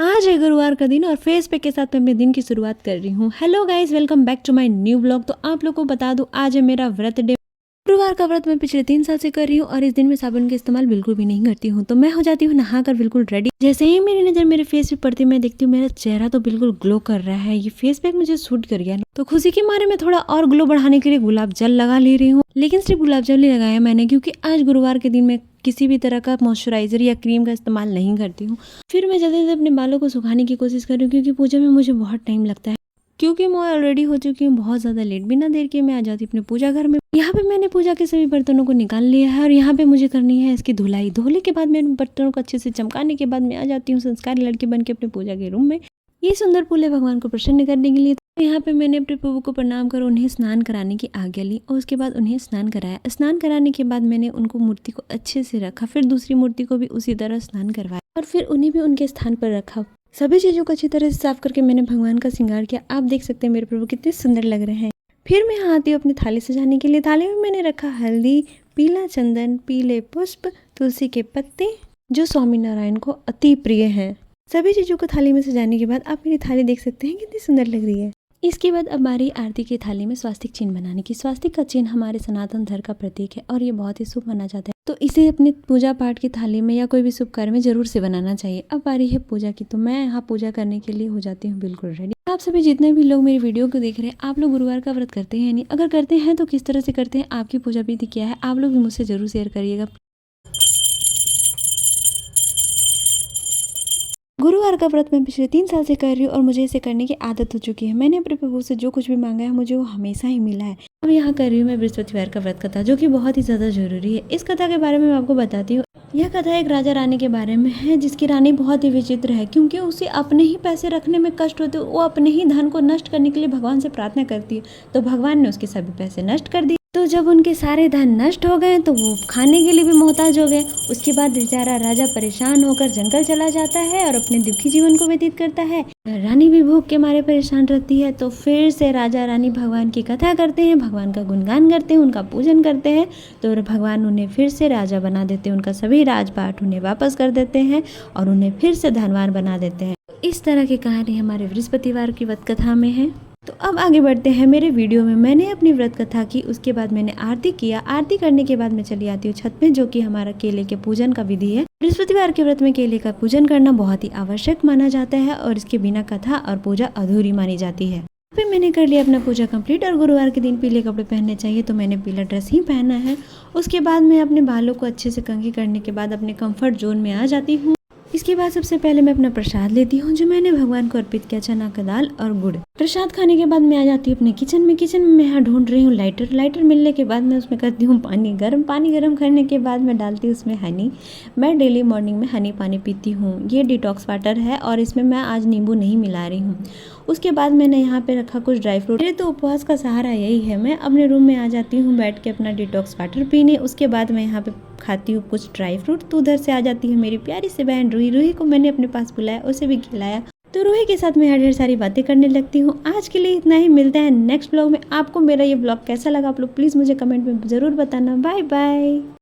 आज है गुरुवार का दिन और फेस पैक के साथ मैं अपने दिन की शुरुआत कर रही हूँ। Hello guys, welcome back to my new vlog. तो आप लोगों को बता दूं, आज है मेरा व्रत डे। गुरुवार का व्रत मैं पिछले 3 साल से कर रही हूँ और इस दिन में साबुन का इस्तेमाल बिल्कुल भी नहीं करती हूँ। तो मैं हो जाती हूँ नहाकर बिल्कुल रेडी। जैसे ही मेरी नजर मेरे फेस पे पड़ती है, मैं देखती हूँ मेरा चेहरा तो बिल्कुल ग्लो कर रहा है। ये फेस पैक मुझे सूट कर गया, तो खुशी के मारे मैं थोड़ा और ग्लो बढ़ाने के लिए गुलाब जल लगा ले रही हूँ। लेकिन सिर्फ गुलाब जल नहीं लगाया मैंने, क्योंकि आज गुरुवार के दिन में किसी भी तरह का मॉइस्चराइजर या क्रीम का इस्तेमाल नहीं करती हूँ। फिर मैं जल्दी से अपने बालों को सुखाने की कोशिश कर रही हूँ, क्योंकि पूजा में मुझे बहुत टाइम लगता है। क्योंकि मैं ऑलरेडी हो चुकी हूँ बहुत ज़्यादा लेट। बिना देर के मैं आ जाती हूँ अपने पूजा घर में। यहाँ पे मैंने पूजा के सभी बर्तनों को निकाल लिया है और यहाँ पे मुझे करनी है इसकी धुलाई। धोने के बाद मैं बर्तनों को अच्छे से चमकाने के बाद मैं आ जाती हूँ संस्कारी लड़की बन के अपने पूजा के रूम में। ये सुंदर फूल है भगवान को प्रसन्न करने के लिए। तो यहाँ पे मैंने अपने प्रभु को प्रणाम कर उन्हें स्नान कराने की आज्ञा ली और उसके बाद उन्हें स्नान कराया। स्नान कराने के बाद मैंने उनको मूर्ति को अच्छे से रखा, फिर दूसरी मूर्ति को भी उसी तरह स्नान करवाया और फिर उन्हें भी उनके स्थान पर रखा। सभी चीजों को अच्छी तरह से साफ करके मैंने भगवान का श्रृंगार किया। आप देख सकते हैं मेरे प्रभु कितने सुंदर लग रहे हैं। फिर मैं यहाँ आती हूँ अपनी थाली सजाने के लिए। थाली में मैंने रखा हल्दी, पीला चंदन, पीले पुष्प, तुलसी के पत्ते, जो स्वामी नारायण को अति प्रिय हैं। सभी चीजों को थाली में सजाने के बाद आप मेरी थाली देख सकते हैं कितनी सुंदर लग रही है। इसके बाद अब बारी आरती की थाली में स्वास्तिक चिन्ह बनाने की। स्वास्तिक का चिन्ह हमारे सनातन धर्म का प्रतीक है और ये बहुत ही शुभ माना जाता है, तो इसे अपने पूजा पाठ की थाली में या कोई भी शुभ कार्य में जरूर से बनाना चाहिए। अब बारी है पूजा की, तो मैं यहाँ पूजा करने के लिए हो जाती हूँ बिल्कुल रेडी। आप सभी जितने भी लोग मेरी वीडियो को देख रहे हैं, आप लोग गुरुवार का व्रत करते हैं नहीं? अगर करते हैं तो किस तरह से करते हैं, आपकी पूजा विधि क्या है, आप लोग भी मुझसे जरूर शेयर करिएगा। गुरुवार का व्रत मैं पिछले 3 साल से कर रही हूँ और मुझे इसे करने की आदत हो चुकी है। मैंने अपने प्रभु से जो कुछ भी मांगा है मुझे वो हमेशा ही मिला है। अब यहाँ कर रही हूँ मैं बृहस्पतिवार का व्रत कथा, जो कि बहुत ही ज़्यादा जरूरी है। इस कथा के बारे में मैं आपको बताती हूँ। यह कथा एक राजा रानी के बारे में है, जिसकी रानी बहुत ही विचित्र है, क्योंकि उसे अपने ही पैसे रखने में कष्ट होते। वो अपने ही धन को नष्ट करने के लिए भगवान से प्रार्थना करती है, तो भगवान ने उसके सभी पैसे नष्ट कर दिए। तो जब उनके सारे धन नष्ट हो गए तो वो खाने के लिए भी मोहताज हो गए। उसके बाद बेचारा राजा परेशान होकर जंगल चला जाता है और अपने दुखी जीवन को व्यतीत करता है। रानी भी भूख के मारे परेशान रहती है। तो फिर से राजा रानी भगवान की कथा करते हैं, भगवान का गुणगान करते हैं, उनका पूजन करते हैं। तो भगवान उन्हें फिर से राजा बना देते हैं, उनका सभी राजपाट उन्हें वापस कर देते हैं और उन्हें फिर से धनवान बना देते हैं। इस तरह की कहानी हमारे बृहस्पतिवार की व्रत कथा में है। तो अब आगे बढ़ते हैं मेरे वीडियो में। मैंने अपनी व्रत कथा की, उसके बाद मैंने आरती किया। आरती करने के बाद मैं चली आती हूँ छत पे, जो कि हमारा केले के पूजन का विधि है। बृहस्पतिवार के व्रत में केले का पूजन करना बहुत ही आवश्यक माना जाता है और इसके बिना कथा और पूजा अधूरी मानी जाती है। फिर मैंने कर लिया अपना पूजा कंप्लीट और गुरुवार के दिन पीले कपड़े पहनने चाहिए, तो मैंने पीला ड्रेस ही पहना है। उसके बाद मैं अपने बालों को अच्छे से कंघी करने के बाद अपने कंफर्ट जोन में आ जाती हूँ। इसके बाद सबसे पहले मैं अपना प्रसाद लेती हूँ, जो मैंने भगवान को अर्पित किया, चना का दाल और गुड़। प्रसाद खाने के बाद मैं आ जाती हूँ अपने किचन में। किचन में मैं यहाँ ढूंढ रही हूँ लाइटर। लाइटर मिलने के बाद मैं उसमें करती हूँ पानी गर्म। पानी गर्म करने के बाद मैं डालती हूँ उसमें हनी। मैं डेली मॉर्निंग में हनी पानी पीती हूँ। ये डिटॉक्स वाटर है और इसमें मैं आज नींबू नहीं मिला रही हूँ। उसके बाद मैंने यहाँ पे रखा कुछ ड्राई फ्रूट। मेरे तो उपवास का सहारा यही है। मैं अपने रूम में आ जाती हूँ बैठ के अपना डिटॉक्स वाटर पीने। उसके बाद मैं यहाँ पे खाती हूँ कुछ ड्राई फ्रूट। तो उधर से आ जाती है मेरी प्यारी सी बहन रूही। रूही को मैंने अपने पास बुलाया, उसे भी खिलाया। तो रूही के साथ मैं यहाँ ढेर सारी बातें करने लगती हूँ। आज के लिए इतना ही, मिलता है नेक्स्ट ब्लॉग में। आपको मेरा ये ब्लॉग कैसा लगा आप लोग प्लीज़ मुझे कमेंट में ज़रूर बताना। Bye bye.